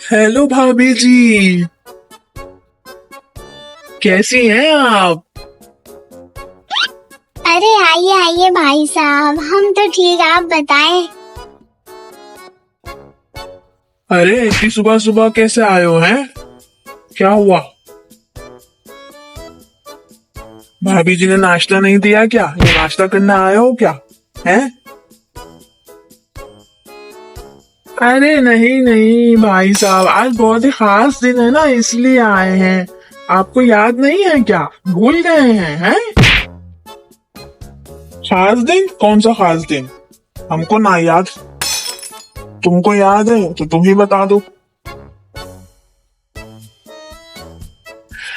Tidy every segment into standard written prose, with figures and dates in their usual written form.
Hello भाभी जी। कैसी हैं आप? अरे आइए आइए भाई साहब, हम तो ठीक, आप बताएं। अरे इतनी सुबह सुबह कैसे आए हो हैं? क्या हुआ? भाभी जी ने नाश्ता नहीं दिया क्या? ये नाश्ता करने आए हो क्या? हैं? अरे नहीं नहीं भाई साहब, आज बहुत ही खास दिन है ना, इसलिए आए हैं। आपको याद नहीं है क्या? भूल गए हैं? खास दिन? कौन सा खास दिन? हमको ना याद। तुमको याद है तो तुम ही बता दो।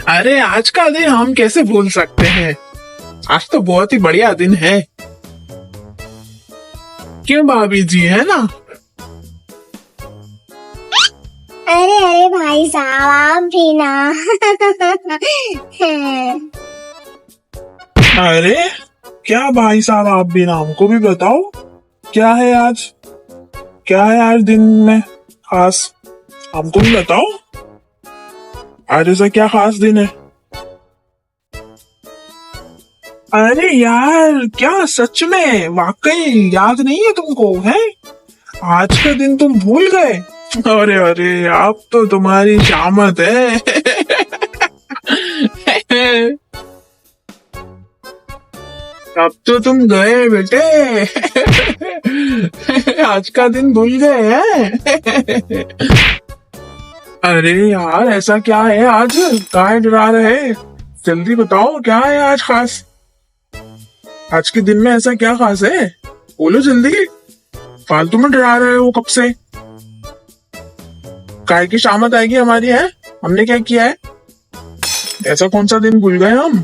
अरे आज का दिन हम कैसे भूल सकते हैं? आज तो बहुत ही बढ़िया दिन है। क्यों भाभी जी, है ना? अरे अरे भाई साहब, आप भी ना। अरे क्या भाई साहब, आप भी ना, हमको भी बताओ। क्या है आज? क्या है आज दिन में खास? हमको भी बताओ। आज ऐसा क्या खास दिन है? अरे यार, क्या सच में वाकई याद नहीं है तुमको? है आज का दिन तुम भूल गए? अरे अरे, अब तो तुम्हारी शामत है। अब तो तुम गए बेटे। आज का दिन भूल गए हैं? अरे यार, ऐसा क्या है आज? काहे डरा रहे? जल्दी बताओ, क्या है आज खास? आज के दिन में ऐसा क्या खास है? बोलो जल्दी। फालतू में डरा रहे हो कब से? काय की शामत आएगी हमारी? है हमने क्या किया है? ऐसा कौन सा दिन भूल गए हम?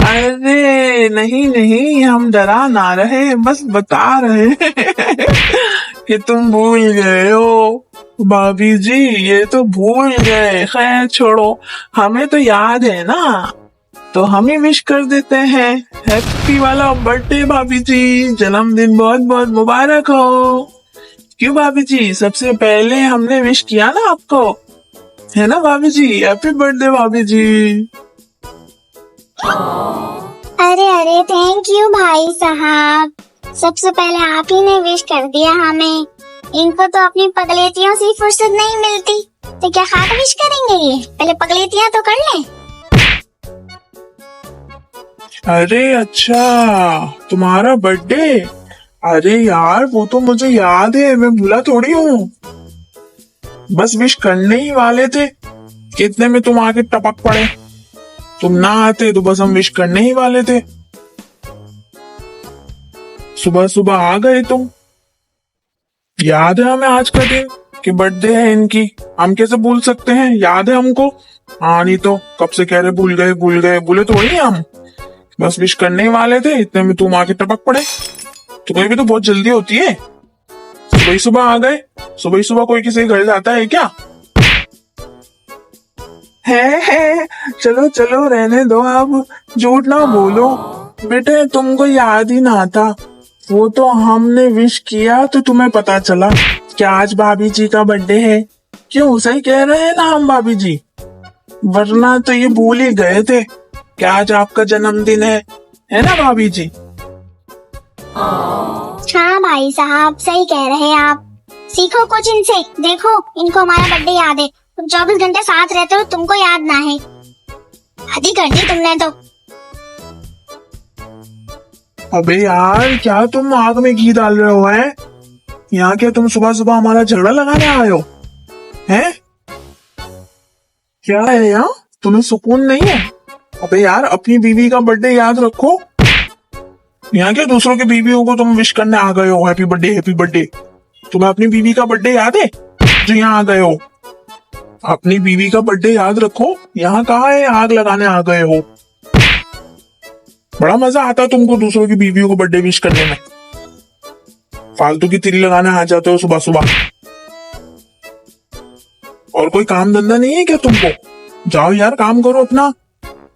अरे नहीं नहीं, हम डरा ना रहे, बस बता रहे कि तुम भूल गए हो। भाभी जी ये तो भूल गए, खैर छोड़ो, हमें तो याद है ना, तो हम ही विश कर देते हैं। हैप्पी वाला बर्थडे भाभी जी, जन्मदिन बहुत बहुत मुबारक हो। क्यों भाभी जी, सबसे पहले हमने विश किया ना आपको, है ना भाभी जी? हैप्पी बर्थडे भाभी जी। अरे अरे, थैंक यू भाई साहब, सबसे पहले आप ही ने विश कर दिया हमें। इनको तो अपनी पगलेतियों से फुर्सत नहीं मिलती, तो क्या खाक विश करेंगे? ये पहले पगलेतियां तो कर लें। अरे अच्छा, तुम्हारा बर्थडे? अरे यार, वो तो मुझे याद है, मैं भूला थोड़ी हूँ। बस विश करने ही वाले थे, कितने में तुम आके टपक पड़े। तुम ना आते तो बस हम विश करने ही वाले थे। सुबह सुबह आ गए तुम। याद है हमें आज का दिन कि बर्थडे है इनकी, हम कैसे भूल सकते हैं? याद है हमको। हाँ नहीं तो कब से कह रहे भूल गए भूल गए, भूले तो वही हम। बस विश करने ही वाले थे, इतने में तुम आके टपक पड़े। तुम्हें भी तो बहुत जल्दी होती है, सुबह ही सुबह आ गए। सुबह ही सुबह कोई किसी के घर जाता है क्या? है चलो चलो रहने दो, अब झूठ ना बोलो। बेटे तुमको याद ही ना था, वो तो हमने विश किया तो तुम्हें पता चला कि आज भाभी जी का बर्थडे है। क्यों, सही कह रहे हैं ना हम भाभी जी? वरना तो ये भूल ही गए थे कि आज आपका जन्मदिन है ना भाभी जी? हाँ भाई साहब, सही कह रहे हैं आप। सीखो कुछ इनसे, देखो इनको हमारा बर्थडे याद है। तुम 24 घंटे साथ रहते हो, तुमको याद ना है? हद कर दी तुमने तो। अबे यार, क्या तुम आग में घी डाल रहे हो? हैं यहाँ क्या तुम सुबह सुबह हमारा झगड़ा लगाने आए हो? हैं क्या है यहाँ? तुम्हें सुकून नहीं है? अबे यार, अपनी बीवी का बर्थडे याद रखो। यहाँ क्या दूसरों की बीवियों को तुम विश करने आ गए हो हैप्पी बर्थडे हैप्पी बर्थडे? तुम्हें अपनी बीवी का बर्थडे याद है जो यहाँ आ गए हो? अपनी बीवी का बर्थडे याद रखो, यहाँ कहाँ है आग लगाने आ गए हो? बड़ा मजा आता तुमको दूसरों की बीवियों को बर्थडे विश करने में। फालतू की तिरी लगाने आ जाते हो सुबह सुबह। और कोई काम धंधा नहीं है क्या तुमको? जाओ यार, काम करो अपना।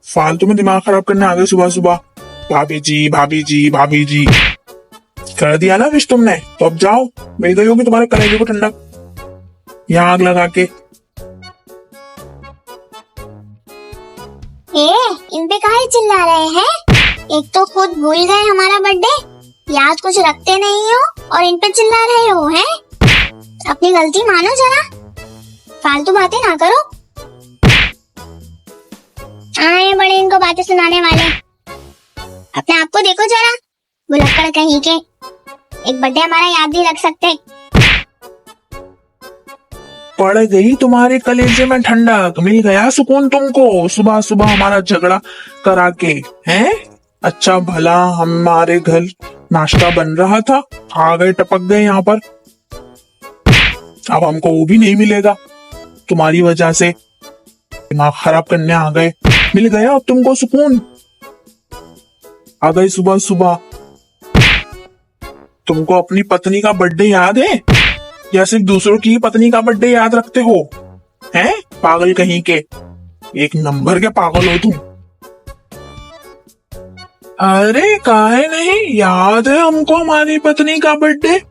फालतू में दिमाग खराब करने आ गए सुबह सुबह। भाभी जी भाभी जी भाभी जी। कर दिया ना विश तुमने, तो अब जाओ, मिल गई होगी तुम्हारे कलेजे को ठंडक यहाँ आग लगा के। इन पे काहे चिल्ला रहे हैं? एक तो खुद भूल गए हमारा बर्थडे, याद कुछ रखते नहीं हो और इन पे चिल्ला रहे हो हैं? अपनी गलती मानो जरा, फालतू बातें ना करो। आए बड़े इनको बातें सुनाने वाले, अपने आप को देखो जरा, भुलक्कड़ कहीं के। एक बर्थडे हमारा याद नहीं रख सकते। पड़ गई तुम्हारे कलेजे में ठंडक, मिल गया सुकून तुमको सुबह सुबह हमारा झगड़ा करा के, हैं? अच्छा भला हमारे घर नाश्ता बन रहा था, आ गए टपक गए यहाँ पर। अब हमको वो भी नहीं मिलेगा तुम्हारी वजह से, दिमाग खराब करने आ गए। मिल गया अब तुमको सुकून, आ गई सुबह सुबह। तुमको अपनी पत्नी का बर्थडे याद है या सिर्फ दूसरों की पत्नी का बर्थडे याद रखते हो? हैं पागल कहीं के, एक नंबर के पागल हो तुम। अरे काहे नहीं, याद है हमको हमारी पत्नी का बर्थडे।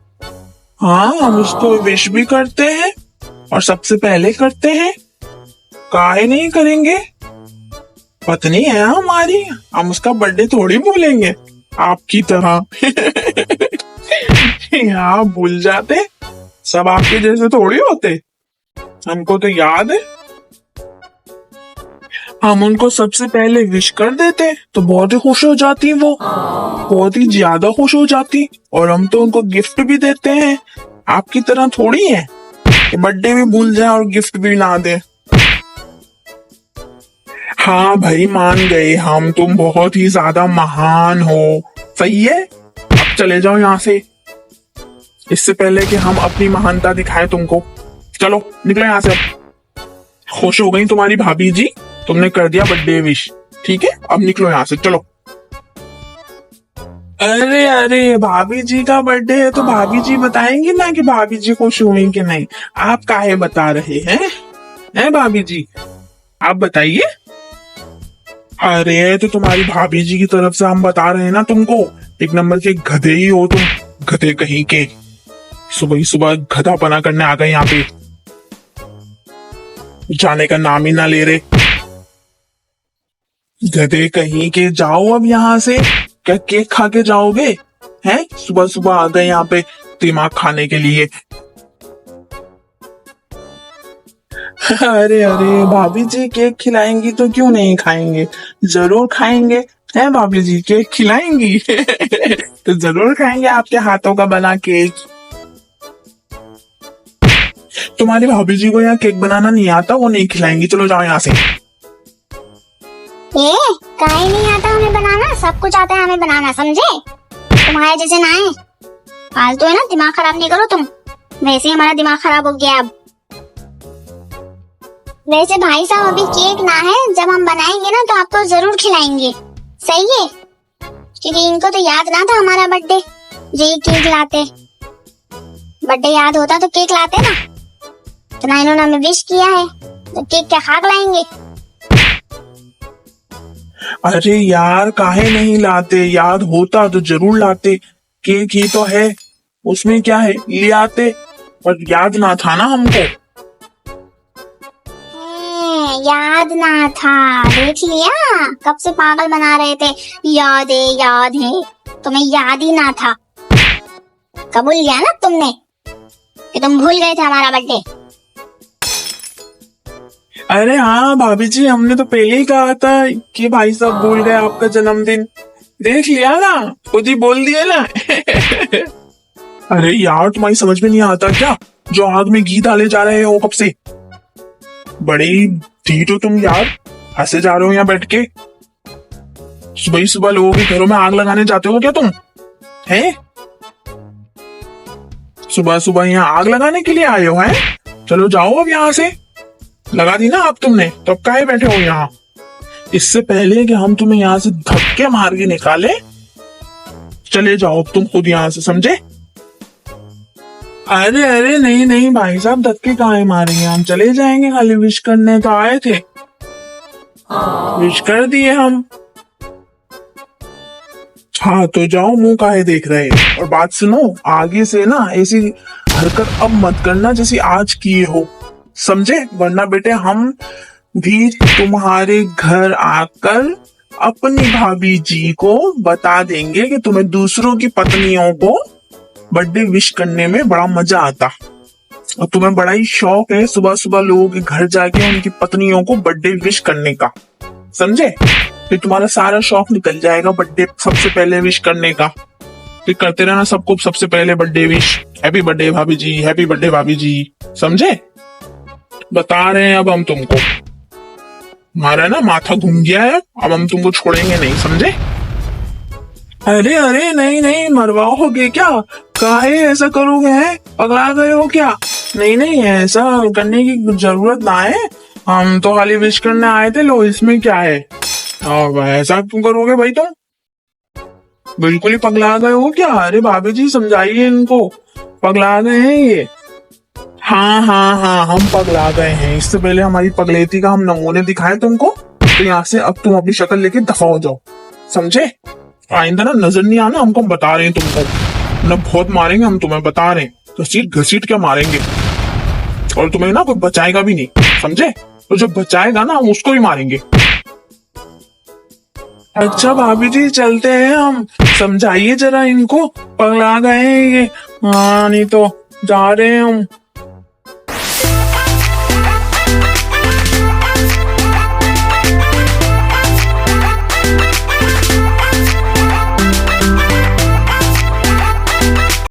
हाँ हम उसको विश भी करते हैं और सबसे पहले करते हैं, काहे नहीं करेंगे, पत्नी है हमारी, हम उसका बर्थडे थोड़ी भूलेंगे आपकी तरह। यहाँ भूल जाते, सब आपके जैसे थोड़ी होते, हमको तो याद है। हम उनको सबसे पहले विश कर देते तो बहुत ही खुश हो जाती वो, बहुत ही ज्यादा खुश हो जाती। और हम तो उनको गिफ्ट भी देते हैं, आपकी तरह थोड़ी है कि बर्थडे भी भूल जाए और गिफ्ट भी ना दे। हाँ भाई मान गए हम, तुम बहुत ही ज्यादा महान हो, सही है। अब चले जाओ यहाँ से, इससे पहले कि हम अपनी महानता दिखाएं तुमको। चलो निकलो यहाँ से अब। खुश हो गई तुम्हारी भाभी जी, तुमने कर दिया बर्थडे विश, ठीक है अब निकलो यहाँ से, चलो। अरे अरे भाभी जी का बर्थडे है तो भाभी जी बताएंगी ना कि भाभी जी खुश हुई कि नहीं, आप काहे बता रहे हैं भाभी जी, आप बताइए। अरे तो तुम्हारी भाभी जी की तरफ से हम बता रहे हैं ना तुमको, एक नंबर के गधे ही हो तुम, गधे कहीं के, सुबह ही सुबह गधा पना करने आ गए यहाँ पे, जाने का नाम ही ना ले रहे, गधे कहीं के। जाओ अब यहाँ से, क्या केक खा के जाओगे? हैं सुबह सुबह आ गए यहाँ पे दिमाग खाने के लिए। अरे अरे भाभी जी केक खिलाएंगी तो क्यों नहीं खाएंगे, जरूर खाएंगे, है भाभी जी केक खिलाएंगी। तो जरूर खाएंगे आपके हाथों का बना केक। तुम्हारी भाभी जी को यहाँ केक बनाना नहीं आता, वो नहीं खिलाएंगी, चलो जाओ यहाँ से। काहे नहीं आता हमें बनाना, सब कुछ आता है हमें बनाना, समझे? तुम्हारे जैसे ना है, फालतू है ना, दिमाग खराब नहीं करो तुम, वैसे हमारा दिमाग खराब हो गया अब। वैसे भाई साहब अभी केक ना है, जब हम बनाएंगे ना तो आपको जरूर खिलाएंगे, सही है? क्योंकि इनको तो याद ना था हमारा बर्थडे, ये केक लाते, बर्थडे याद होता तो केक लाते ना, तो ना इन्होंने हमें विश किया है तो केक क्या खाक लाएंगे। अरे यार काहे नहीं लाते, याद होता तो जरूर लाते, केक ही तो है, उसमें क्या है, ले आते, पर याद ना था ना हमको। याद ना था, देख लिया कब से पागल बना रहे थे, याद है, तुम्हें याद ही ना था। कबूल किया ना तुमने कि तुम भूल गए थे हमारा बर्थडे। अरे हाँ भाभी जी, हमने तो पहले ही कहा था कि भाई साहब भूल गए आपका जन्मदिन, देख लिया ना, खुद ही बोल दिए ना। अरे यार तुम्हारी समझ में नहीं आता क्या, जो आग में घी डाले जा रहे हो कब से, बड़ी ढीठ हो तुम यार, हंसे जा रहे हो यहाँ बैठ के, सुबह ही सुबह लोगों के घरों में आग लगाने जाते हो क्या तुम, हैं? सुबह सुबह यहाँ आग लगाने के लिए आए हो, हैं? चलो जाओ अब यहाँ से, लगा दी ना आप तुमने, तो अब काहे बैठे हो यहाँ? इससे पहले कि हम तुम्हें यहाँ से धक्के मार के निकाले, चले जाओ तुम खुद यहाँ से, समझे? अरे अरे नहीं नहीं भाई साहब, धक्के काहे मारेंगे, हम चले जाएंगे, खाली विश करने तो आए थे, विश कर दिए हम। हाँ तो जाओ, मुंह काहे देख रहे हैं। और बात सुनो, आगे से ना ऐसी हरकत अब मत करना जैसी आज किए हो, समझे? वरना बेटे हम भी तुम्हारे घर आकर अपनी भाभी जी को बता देंगे कि तुम्हें दूसरों की पत्नियों को बर्थडे विश करने में बड़ा मजा आता, और तुम्हें बड़ा ही शौक है सुबह सुबह लोगों के घर जाके उनकी पत्नियों को बर्थडे विश करने का, समझे? फिर तुम्हारा सारा शौक निकल जाएगा बर्थडे सबसे पहले विश करने का। फिर करते रहना सबको सबसे पहले बर्थडे विश, हैप्पी बर्थडे भाभी जी, हैप्पी बर्थडे भाभी जी, समझे? बता रहे हैं अब हम तुमको, हमारा ना माथा घूम गया है, अब हम तुमको छोड़ेंगे नहीं, समझे? अरे अरे नहीं नहीं, मरवाओगे क्या? काहे ऐसा करोगे? हैं पगला गए हो क्या? नहीं नहीं, ऐसा करने की जरूरत ना है, हम तो खाली विश करने आए थे, लो इसमें क्या है? अब ऐसा क्यों करोगे भाई तुम? बिल्कुल ही पगला गए हो क्या? अरे भाभी जी समझाइए इनको, पगला गए हैं ये। हाँ हाँ हाँ, हम पगला गए हैं। इससे पहले हमारी पगलेती का हम नमूने दिखाए तुमको, तो यहाँ से अब तुम अपनी शक्ल लेके दफा हो जाओ, समझे? आइंदा ना नजर नहीं आना, हमको हम बता रहे हैं तुमको ना, बहुत मारेंगे हम तुम्हें, बता रहे हैं, घसीट घसीट के मारेंगे, और तुम्हें ना कोई बचाएगा भी नहीं, समझे? तो जो बचाएगा ना हम उसको भी मारेंगे। अच्छा भाभी जी चलते हैं हम, समझाइए जरा इनको, पगला गए हैं ये। हाँ नहीं तो जा रहे हैं हम।